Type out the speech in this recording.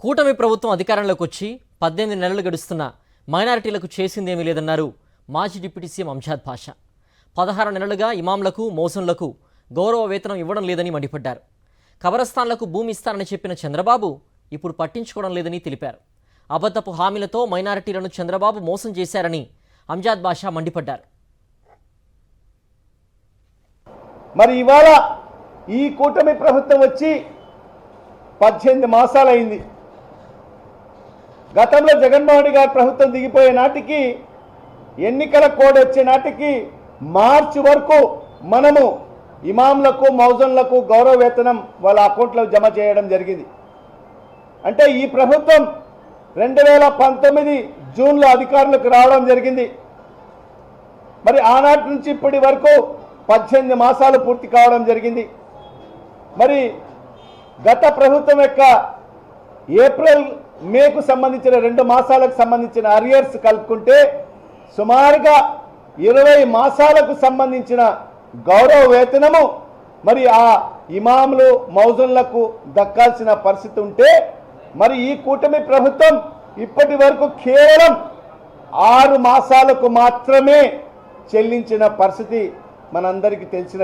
కూటమి ప్రభుత్వం అధికారంలోకి వచ్చి 18 నెలలు గడుస్తున్న మైనారిటీలకు చేసిందేమీ లేదన్నారు మాజీ డిప్యూటీ సీఎం అంజాద్ బాషా. 16 నెలలుగా ఇమాంలకు మౌజన్లకు గౌరవ వేతనం ఇవ్వడం లేదని మండిపడ్డారు. కబరస్థాన్లకు భూమి ఇస్తారని చెప్పిన చంద్రబాబు ఇప్పుడు పట్టించుకోవడం లేదని తెలిపారు. అబద్ధపు హామీలతో మైనారిటీలను చంద్రబాబు మోసం చేశారని అంజాద్ బాషా మండిపడ్డారు. మరి ఇవాళ ఈ కూటమి ప్రభుత్వం వచ్చి 18 మాసాలైంది. గతంలో జగన్మోహన్ రెడ్డి గారి ప్రభుత్వం దిగిపోయే నాటికి, ఎన్నికల కోడ్ వచ్చే నాటికి మార్చి వరకు మనము ఇమాంలకు మౌజన్లకు గౌరవ వేతనం వాళ్ళ అకౌంట్లో జమ చేయడం జరిగింది. అంటే ఈ ప్రభుత్వం 2019 జూన్లో అధికారులకు రావడం జరిగింది. మరి ఆనాటి నుంచి ఇప్పటి వరకు 18 మాసాలు పూర్తి కావడం జరిగింది. మరి గత ప్రభుత్వం యొక్క ఏప్రిల్ మేకు సంబంధించిన 2 మాసాలకు సంబంధించిన అరియర్స్ కలుపుకుంటే సుమారుగా 20 మాసాలకు సంబంధించిన గౌరవ వేతనము మరి ఆ ఇమాములు మౌజన్లకు దక్కాల్సిన పరిస్థితి ఉంటే, మరి ఈ కూటమి ప్రభుత్వం ఇప్పటి వరకు కేవలం 6 మాసాలకు మాత్రమే చెల్లించిన పరిస్థితి మనందరికీ తెలిసిన